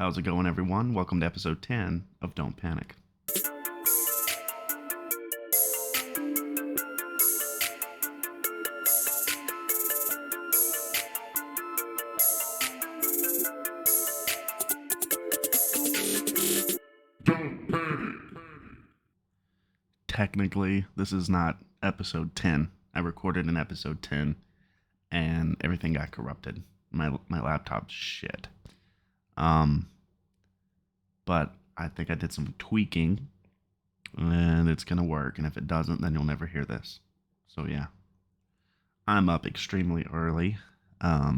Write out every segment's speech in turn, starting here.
How's it going, everyone? Welcome to episode 10 of Don't Panic. Technically, this is not episode 10. I recorded an episode 10 and everything got corrupted. My laptop's shit. Um, but I think I did some tweaking and it's gonna work. And if it doesn't, then you'll never hear this. So yeah, I'm up extremely early. I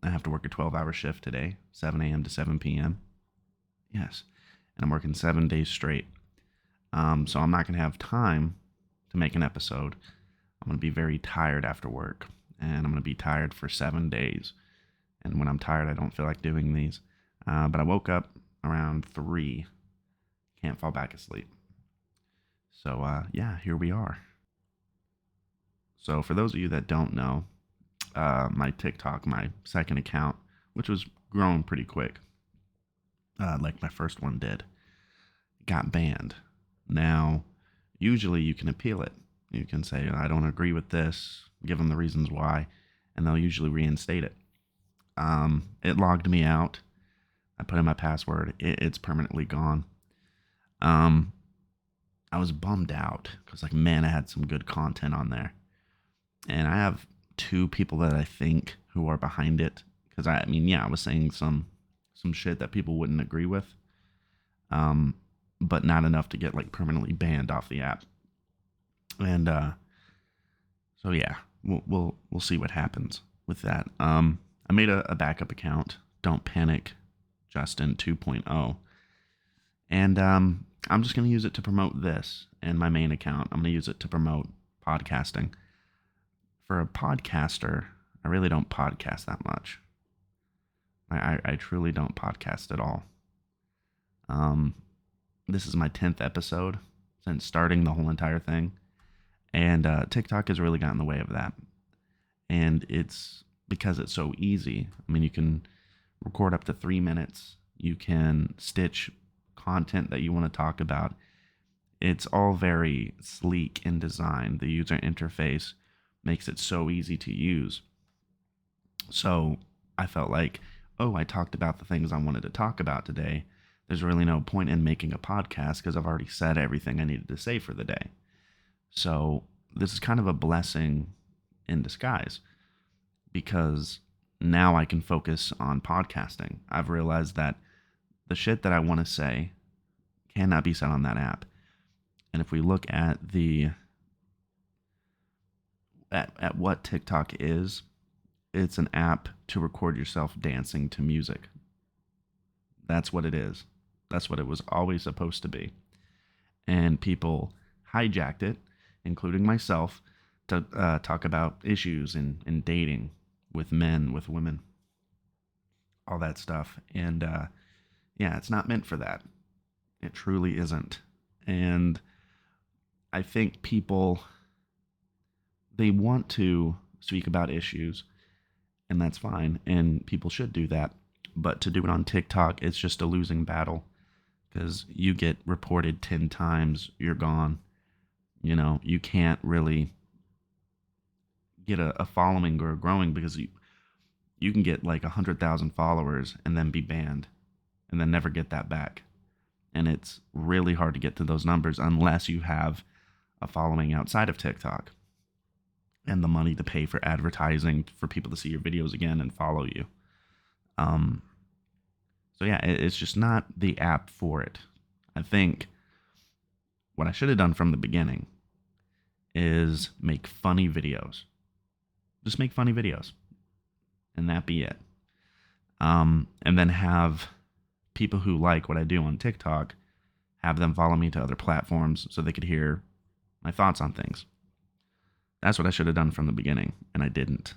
have to work a 12-hour shift today, 7 a.m. to 7 p.m. Yes, and I'm working 7 days straight. So I'm not gonna have time to make an episode. I'm gonna be very tired after work, and I'm gonna be tired for 7 days. And when I'm tired, I don't feel like doing these. But I woke up around 3. Can't fall back asleep. So yeah, here we are. So for those of you that don't know, my TikTok, my second account, which was growing pretty quick, like my first one did, got banned. Now, usually you can appeal it. You can say, I don't agree with this, give them the reasons why, and they'll usually reinstate it. It logged me out. I put in my password. It's permanently gone. I was bummed out because, like, man, I had some good content on there. And I have 2 people that I think who are behind it. Because, I mean, yeah, I was saying some shit that people wouldn't agree with. But not enough to get, like, permanently banned off the app. And so yeah, we'll see what happens with that. I made a backup account, Don't Panic Justin 2.0, and I'm just gonna use it to promote this. And my main account, I'm gonna use it to promote podcasting. For a podcaster, I really don't podcast that much. I truly don't podcast at all. This is my 10th episode since starting the whole entire thing. And TikTok has really gotten in the way of that. And it's because it's so easy. I mean, you can record up to 3 minutes. You can stitch content that you want to talk about. It's all very sleek in design. The user interface makes it so easy to use. So I felt like, I talked about the things I wanted to talk about today. There's really no point in making a podcast because I've already said everything I needed to say for the day. So this is kind of a blessing in disguise because now I can focus on podcasting. I've realized that the shit that I want to say cannot be said on that app. And if we look at at what TikTok is, it's an app to record yourself dancing to music. That's what it is. That's what it was always supposed to be. And people hijacked it, including myself, to talk about issues in dating with men, with women, all that stuff. And yeah, it's not meant for that. It truly isn't. And I think people, they want to speak about issues, and that's fine. And people should do that. But to do it on TikTok, it's just a losing battle because you get reported 10 times, you're gone. You know, you can't really get a following or growing because you can get like 100,000 followers and then be banned and then never get that back. And it's really hard to get to those numbers unless you have a following outside of TikTok and the money to pay for advertising for people to see your videos again and follow you. So yeah, it's just not the app for it. I think what I should have done from the beginning is make funny videos. Just make funny videos. And that be it. And then have people who like what I do on TikTok, have them follow me to other platforms so they could hear my thoughts on things. That's what I should have done from the beginning, and I didn't.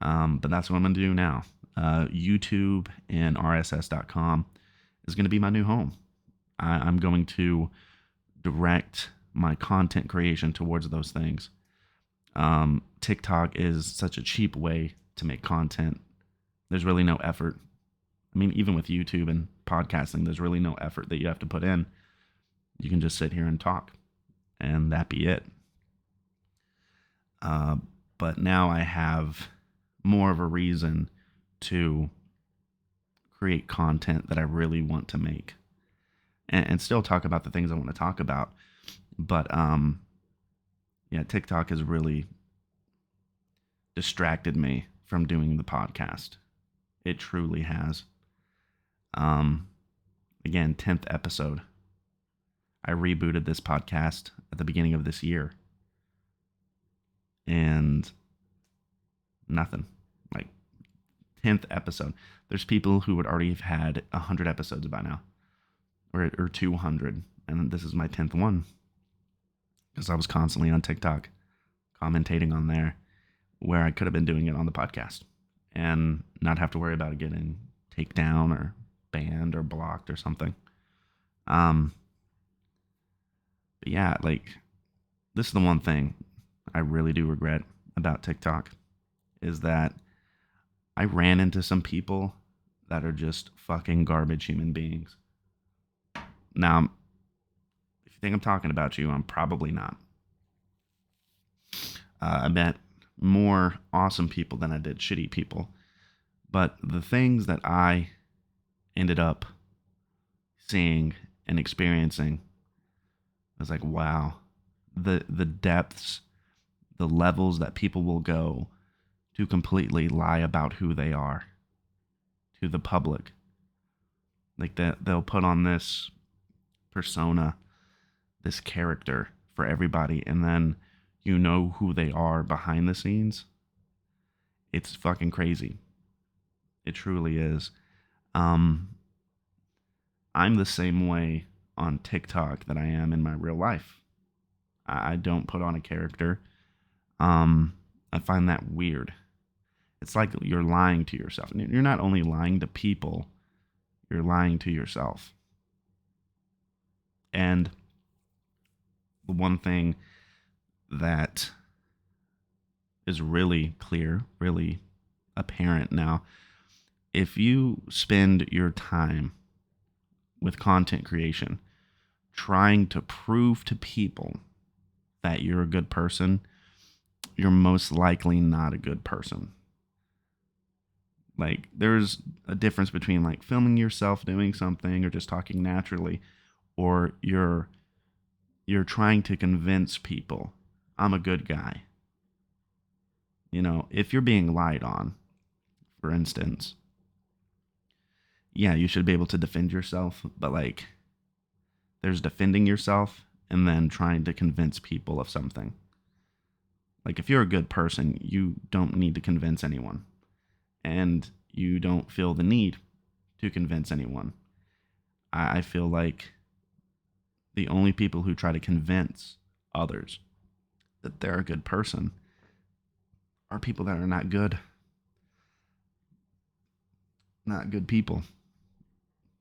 But that's what I'm going to do now. YouTube and RSS.com is going to be my new home. I'm going to direct my content creation towards those things. TikTok is such a cheap way to make content. There's really no effort. I mean, even with YouTube and podcasting, there's really no effort that you have to put in. You can just sit here and talk, and that be it. But now I have more of a reason to create content that I really want to make, and still talk about the things I want to talk about. But yeah, TikTok has really distracted me from doing the podcast. It truly has. Again, 10th episode. I rebooted this podcast at the beginning of this year. And nothing. Like, 10th episode. There's people who would already have had 100 episodes by now. Or 200. And this is my 10th one. Because I was constantly on TikTok, commentating on there, where I could have been doing it on the podcast. And not have to worry about it getting taken down or banned or blocked or something. But yeah, like, this is the one thing I really do regret about TikTok, is that I ran into some people that are just fucking garbage human beings. Now, if you think I'm talking about you, I'm probably not. I met more awesome people than I did shitty people. But the things that I ended up seeing and experiencing, I was like, wow, the depths, the levels that people will go to completely lie about who they are to the public. Like, that they'll put on this persona, this character for everybody, and then you know who they are behind the scenes. It's fucking crazy. It truly is. I'm the same way on TikTok that I am in my real life. I don't put on a character. I find that weird. It's like you're lying to yourself. And you're not only lying to people, you're lying to yourself. And the one thing that is really clear, really apparent now, if you spend your time with content creation trying to prove to people that you're a good person, you're most likely not a good person. Like, there's a difference between like filming yourself doing something or just talking naturally, or you're trying to convince people I'm a good guy. You know, if you're being lied on, for instance, yeah, you should be able to defend yourself, but like, there's defending yourself and then trying to convince people of something. Like, if you're a good person, you don't need to convince anyone. And you don't feel the need to convince anyone. I feel like the only people who try to convince others that they're a good person are people that are not good. Not good people.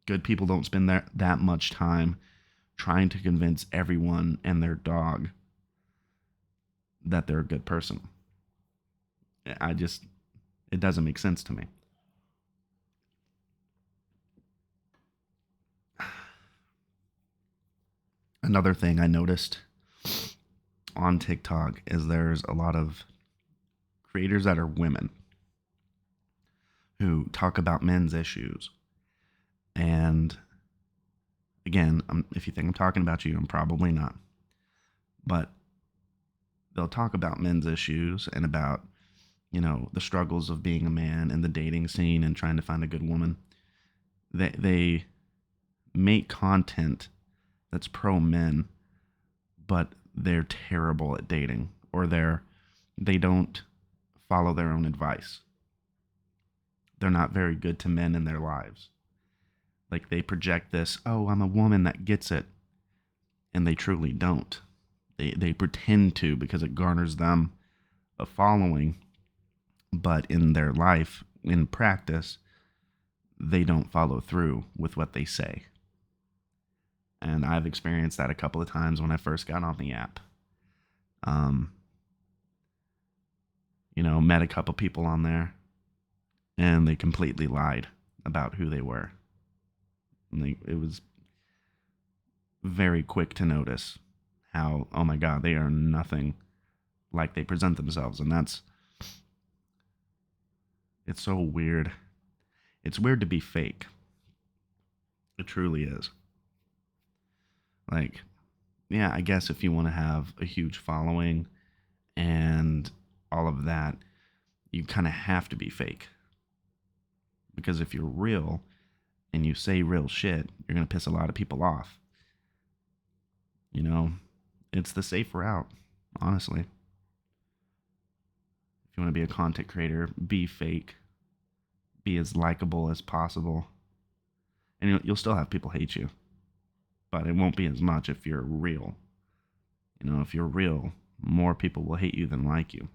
Good people don't spend that much time trying to convince everyone and their dog that they're a good person. It doesn't make sense to me. Another thing I noticed on TikTok is there's a lot of creators that are women who talk about men's issues. And again, if you think I'm talking about you, I'm probably not. But they'll talk about men's issues and about, you know, the struggles of being a man and the dating scene and trying to find a good woman. They make content that's pro men, but they're terrible at dating, or they don't follow their own advice. They're not very good to men in their lives. Like, they project this, oh, I'm a woman that gets it, and they truly don't. They pretend to because it garners them a following, but in their life, in practice, they don't follow through with what they say. And I've experienced that a couple of times when I first got on the app. You know, met a couple people on there, and they completely lied. about who they were. And it was very quick to notice how, oh my God, they are nothing like they present themselves. And it's so weird. It's weird to be fake. It truly is. Like, yeah, I guess if you want to have a huge following and all of that, you kind of have to be fake. Because if you're real and you say real shit, you're going to piss a lot of people off. You know, it's the safe route, honestly. If you want to be a content creator, be fake, be as likable as possible. And you'll still have people hate you, but it won't be as much if you're real. You know, if you're real, more people will hate you than like you.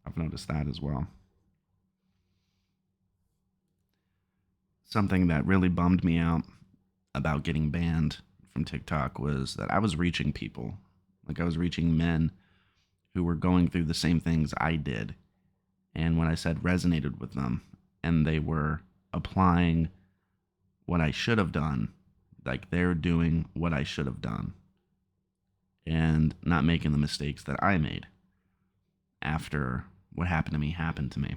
I've noticed that as well. Something that really bummed me out about getting banned from TikTok was that I was reaching people. Like, I was reaching men who were going through the same things I did. And when I said resonated with them and they were applying what I should have done, like they're doing what I should have done and not making the mistakes that I made after what happened to me.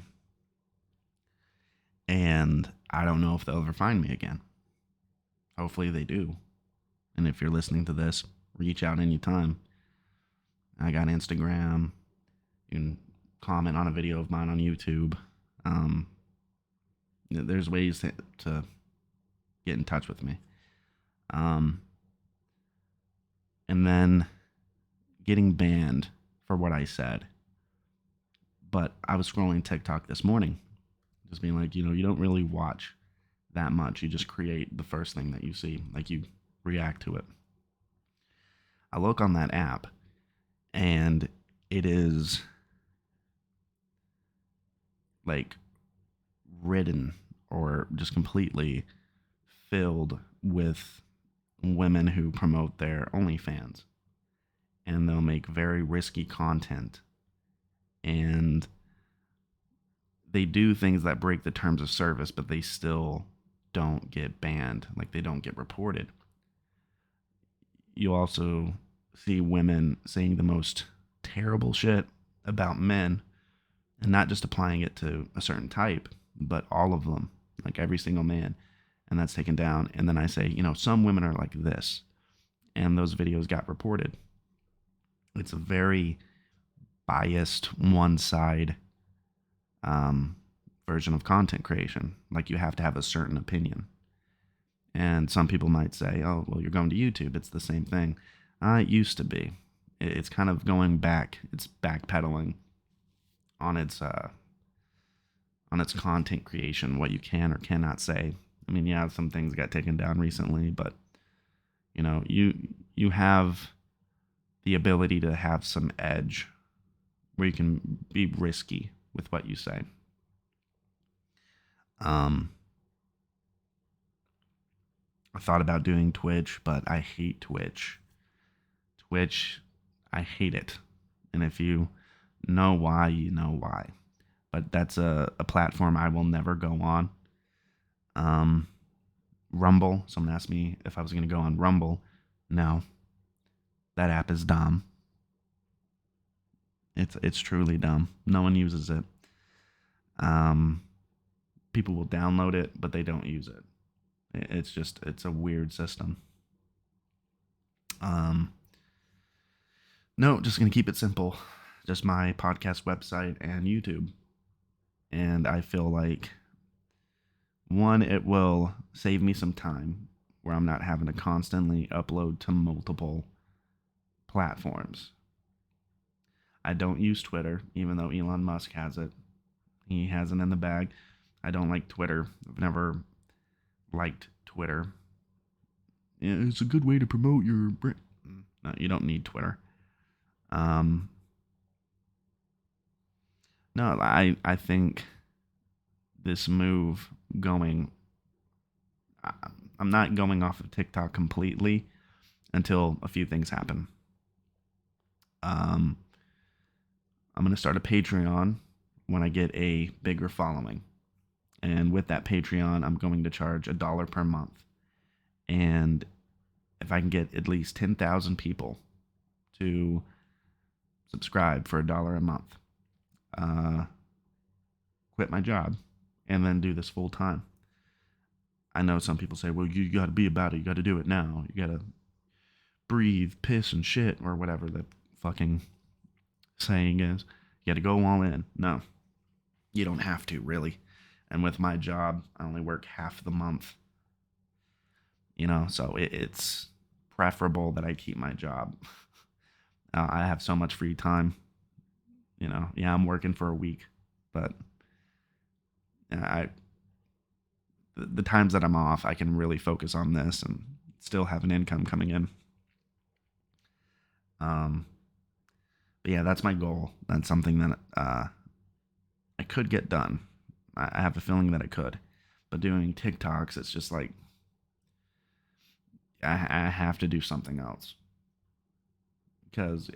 And I don't know if they'll ever find me again. Hopefully they do. And if you're listening to this, reach out anytime. I got Instagram. You can comment on a video of mine on YouTube. There's ways to get in touch with me. And then getting banned for what I said. But I was scrolling TikTok this morning, just being like, you don't really watch that much. You just create the first thing that you see, like you react to it. I look on that app and it is like ridden or just completely filled with women who promote their OnlyFans, and they'll make very risky content, and they do things that break the terms of service, but they still don't get banned. Like, they don't get reported. You also see women saying the most terrible shit about men, and not just applying it to a certain type, but all of them, like every single man. And that's taken down. And then I say, some women are like this. And those videos got reported. It's a very biased, one side version of content creation. Like, you have to have a certain opinion. And some people might say, oh, well, you're going to YouTube. It's the same thing. It used to be. It's kind of going back. It's backpedaling on its content creation, what you can or cannot say. I mean, yeah, some things got taken down recently, but you have the ability to have some edge where you can be risky with what you say. I thought about doing Twitch, but I hate Twitch. I hate it. And if you know why, you know why. But that's a platform I will never go on. Rumble. Someone asked me if I was going to go on Rumble. No. That app is dumb. It's truly dumb. No one uses it. People will download it, but they don't use it. It's a weird system. No, just going to keep it simple. Just my podcast website and YouTube. And I feel like, one, it will save me some time where I'm not having to constantly upload to multiple platforms. I don't use Twitter, even though Elon Musk has it. He has it in the bag. I don't like Twitter. I've never liked Twitter. It's a good way to promote your brand. No, you don't need Twitter. No, I think this move going, I'm not going off of TikTok completely until a few things happen. I'm going to start a Patreon when I get a bigger following. And with that Patreon, I'm going to charge $1 per month. And if I can get at least 10,000 people to subscribe for $1 a month, quit my job, and then do this full time. I know some people say, well, you got to be about it. You got to do it now. You got to breathe, piss, and shit, or whatever the fucking saying is. You got to go all in. No, you don't have to, really. And with my job, I only work half the month. So it's preferable that I keep my job. I have so much free time. Yeah, I'm working for a week, but the times that I'm off, I can really focus on this and still have an income coming in. But yeah, that's my goal. That's something that I could get done. I have a feeling that I could. But doing TikToks, it's just like I have to do something else. Because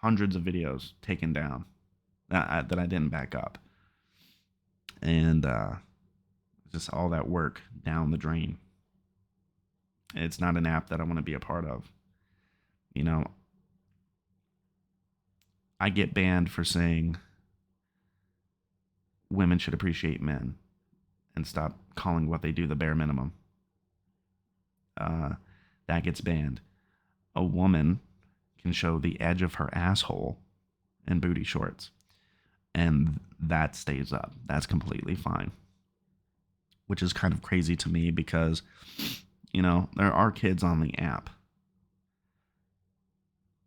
hundreds of videos taken down that I didn't back up. And just all that work down the drain. It's not an app that I want to be a part of. I get banned for saying women should appreciate men and stop calling what they do the bare minimum. That gets banned. A woman can show the edge of her asshole in booty shorts, and that stays up. That's completely fine. Which is kind of crazy to me because, there are kids on the app.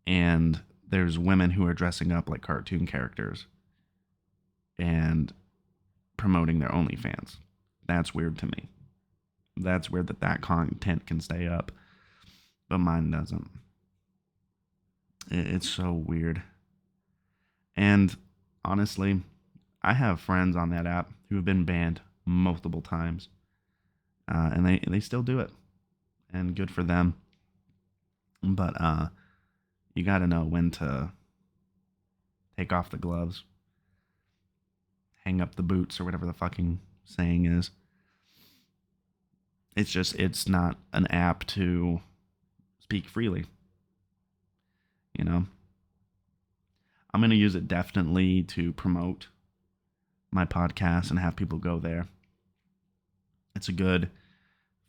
And there's women who are dressing up like cartoon characters and promoting their OnlyFans. That's weird to me. That's weird that content can stay up, but mine doesn't. It's so weird. And honestly, I have friends on that app who have been banned multiple times, and they still do it, and good for them. But you got to know when to take off the gloves, hang up the boots, or whatever the fucking saying is. It's not an app to speak freely. I'm going to use it definitely to promote my podcast and have people go there. It's a good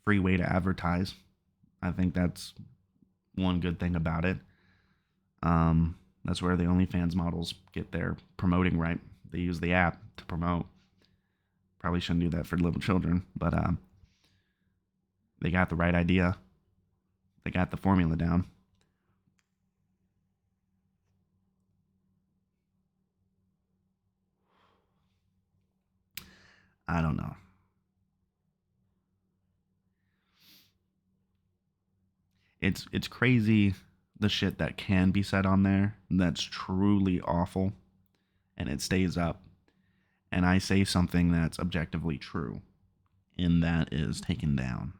free way to advertise. I think that's one good thing about it. That's where the OnlyFans models get their promoting right. They use the app to promote. Probably shouldn't do that for little children, but they got the right idea. They got the formula down. I don't know. It's crazy the shit that can be said on there that's truly awful, and it stays up. And I say something that's objectively true, and that is taken down.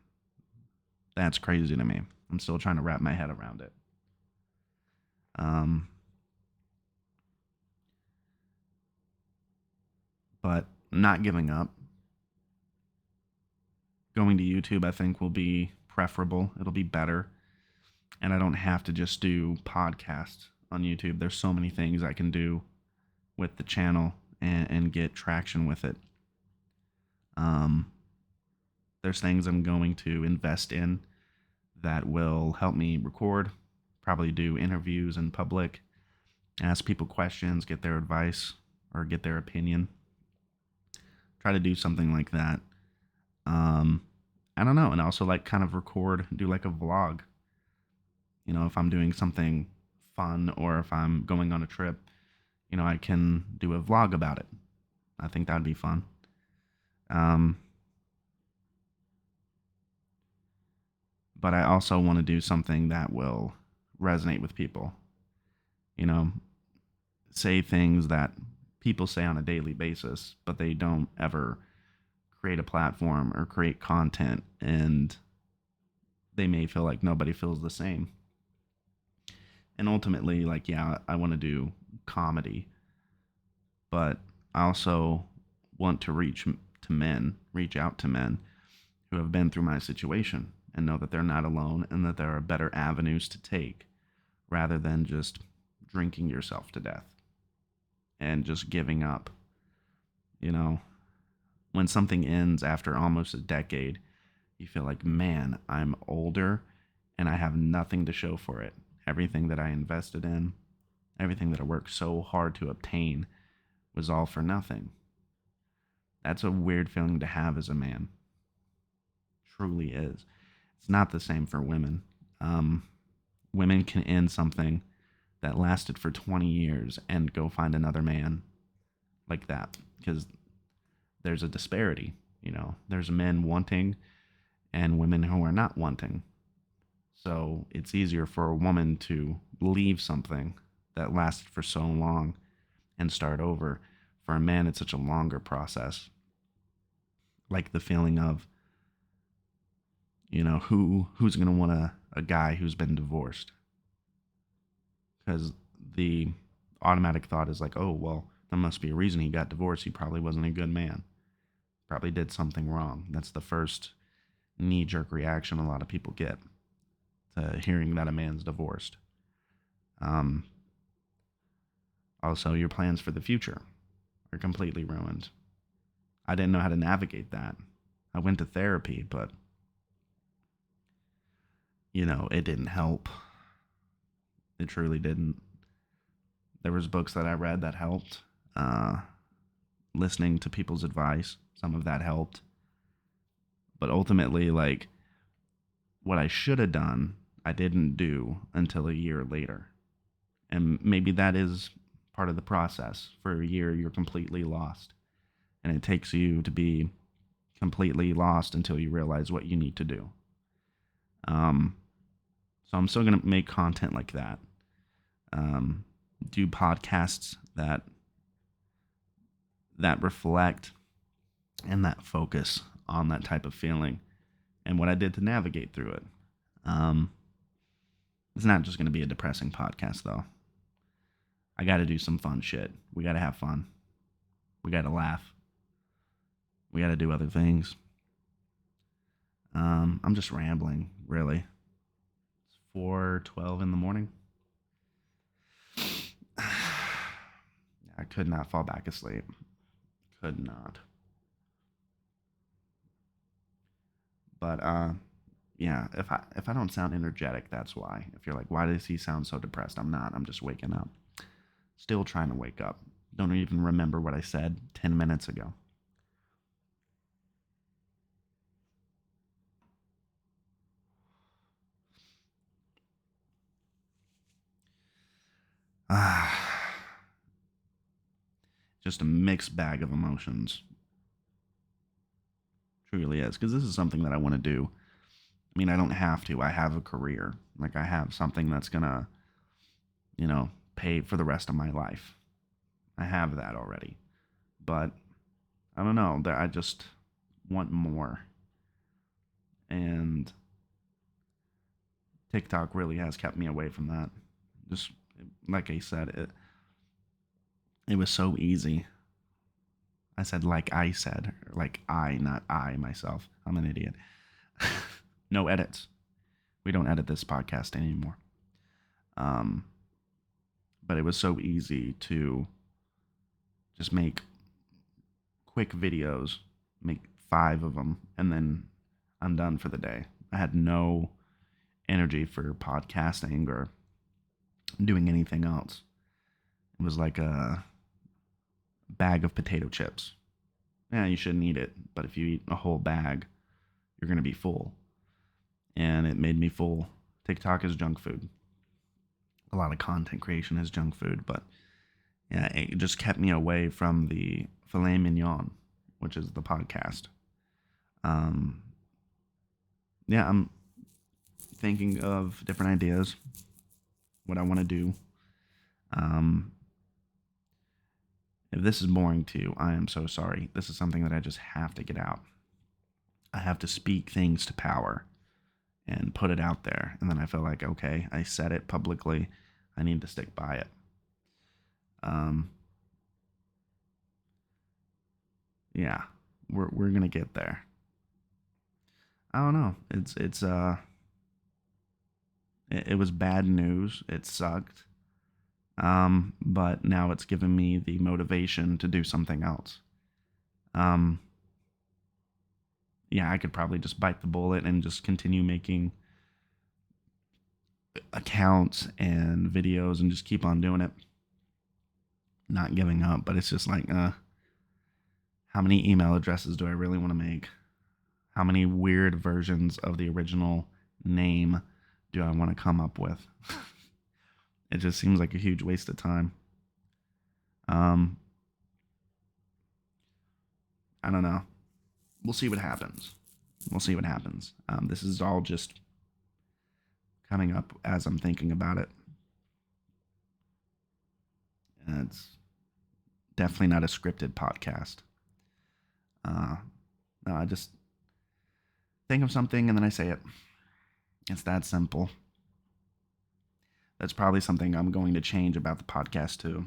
That's crazy to me. I'm still trying to wrap my head around it. But not giving up. Going to YouTube, I think, will be preferable. It'll be better. And I don't have to just do podcasts on YouTube. There's so many things I can do with the channel and get traction with it. There's things I'm going to invest in that will help me record, probably do interviews in public, ask people questions, get their advice or get their opinion. Try to do something like that. I don't know. And also like kind of record, do like a vlog. If I'm doing something fun or if I'm going on a trip, I can do a vlog about it. I think that'd be fun. But I also want to do something that will resonate with people. Say things that people say on a daily basis, but they don't ever create a platform or create content, and they may feel like nobody feels the same. And ultimately, I want to do comedy, but I also want to reach to to men, reach out to men who have been through my situation and know that they're not alone and that there are better avenues to take rather than just drinking yourself to death and just giving up. You know, when something ends after almost a decade, you feel like, man, I'm older and I have nothing to show for it. Everything that I invested in, everything that I worked so hard to obtain was all for nothing. That's a weird feeling to have as a man. Truly is. It's not the same for women. Women can end something that lasted for 20 years and go find another man like that because there's a disparity. There's men wanting and women who are not wanting. So it's easier for a woman to leave something that lasted for so long and start over. For a man, it's such a longer process. Like the feeling of, who's going to want a guy who's been divorced? Because the automatic thought is like, oh, well, there must be a reason he got divorced. He probably wasn't a good man. Probably did something wrong. That's the first knee-jerk reaction a lot of people get to hearing that a man's divorced. Also, your plans for the future are completely ruined. I didn't know how to navigate that. I went to therapy, but, it didn't help. It truly didn't. There was books that I read that helped. Listening to people's advice, some of that helped. But ultimately, like, what I should have done, I didn't do until a year later. And maybe that is part of the process. For a year, you're completely lost. And it takes you to be completely lost until you realize what you need to do. So I'm still going to make content like that. Do podcasts that reflect and that focus on that type of feeling and what I did to navigate through it. It's not just going to be a depressing podcast, though. I got to do some fun shit. We got to have fun. We got to laugh. We got to do other things. I'm just rambling, really. It's 4:12 in the morning. I could not fall back asleep. Could not. But yeah, if I don't sound energetic, that's why. If you're like, why does he sound so depressed? I'm not. I'm just waking up. Still trying to wake up. Don't even remember what I said 10 minutes ago. Just a mixed bag of emotions. Truly is. Because this is something that I want to do. I mean, I don't have to. I have a career. Like, I have something that's going to, pay for the rest of my life. I have that already. But I don't know. I just want more. And TikTok really has kept me away from that. Just like I said, it was so easy. I said like I said, or like I, not I myself. I'm an idiot. No edits. We don't edit this podcast anymore. But it was so easy to just make quick videos, make 5 of them, and then I'm done for the day. I had no energy for podcasting or doing anything else. It was like a bag of potato chips. Yeah, you shouldn't eat it, but if you eat a whole bag, you're going to be full. And it made me full. TikTok is junk food. A lot of content creation is junk food, but yeah, it just kept me away from the filet mignon, which is the podcast. Yeah, I'm thinking of different ideas, what I want to do. If this is boring to you, I am so sorry. This is something that I just have to get out. I have to speak things to power and put it out there. And then I feel like, okay, I said it publicly. I need to stick by it. Yeah, we're gonna get there. I don't know. It was bad news. It sucked. But now it's given me the motivation to do something else. Um, yeah, I could probably just bite the bullet and just continue making accounts and videos and just keep on doing it, not giving up. But it's just like, how many email addresses do I really want to make? How many weird versions of the original name do I want to come up with? It just seems like a huge waste of time. Um, I don't know. We'll see what happens. We'll see what happens. This is all just coming up as I'm thinking about it. And it's definitely not a scripted podcast. No, I just think of something and then I say it. It's that simple. That's probably something I'm going to change about the podcast too.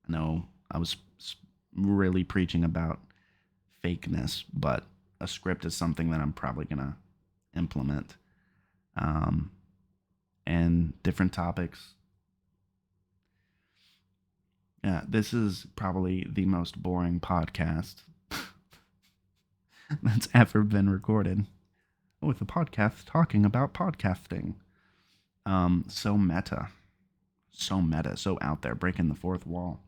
I know I was really preaching about fakeness, but a script is something that I'm probably going to implement. And different topics. Yeah, this is probably the most boring podcast that's ever been recorded. With a podcast talking about podcasting. So meta. So meta, so out there, breaking the fourth wall.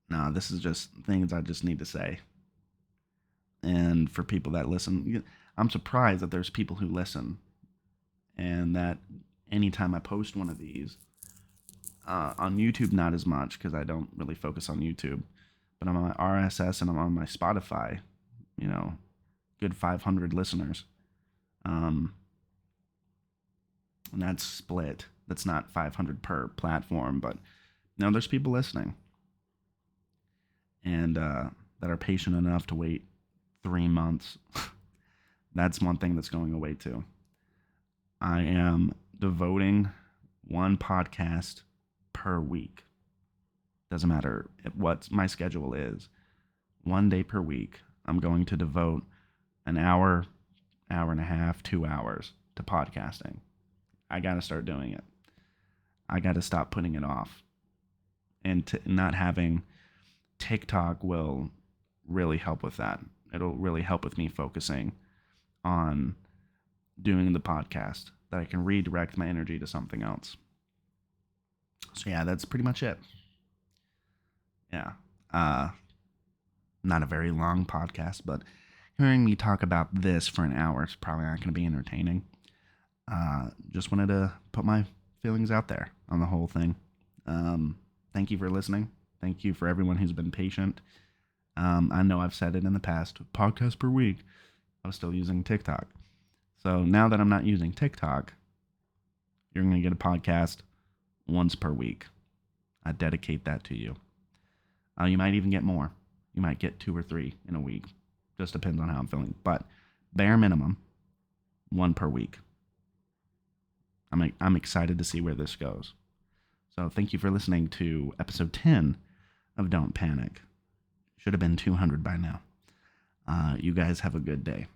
No, this is just things I just need to say. And for people that listen, I'm surprised that there's people who listen. And that anytime I post one of these, on YouTube, not as much because I don't really focus on YouTube. But I'm on my RSS and I'm on my Spotify, good 500 listeners. And that's split. That's not 500 per platform, but no, there's people listening. And that are patient enough to wait 3 months. That's one thing that's going away too. I am devoting one podcast per week. Doesn't matter what my schedule is. 1 day per week, I'm going to devote an hour, hour and a half, 2 hours to podcasting. I got to start doing it. I got to stop putting it off. And not having TikTok will really help with that. It'll really help with me focusing on doing the podcast, that I can redirect my energy to something else. So yeah, that's pretty much it. Yeah. Not a very long podcast, but hearing me talk about this for an hour is probably not going to be entertaining. Just wanted to put my feelings out there on the whole thing. Thank you for listening. Thank you for everyone who's been patient. I know I've said it in the past, podcast per week. I was still using TikTok. So now that I'm not using TikTok, you're going to get a podcast once per week. I dedicate that to you. You might even get more. You might get 2 or 3 in a week. Just depends on how I'm feeling. But bare minimum, 1 per week. I'm excited to see where this goes. So thank you for listening to episode 10 of Don't Panic. Should have been 200 by now. You guys have a good day.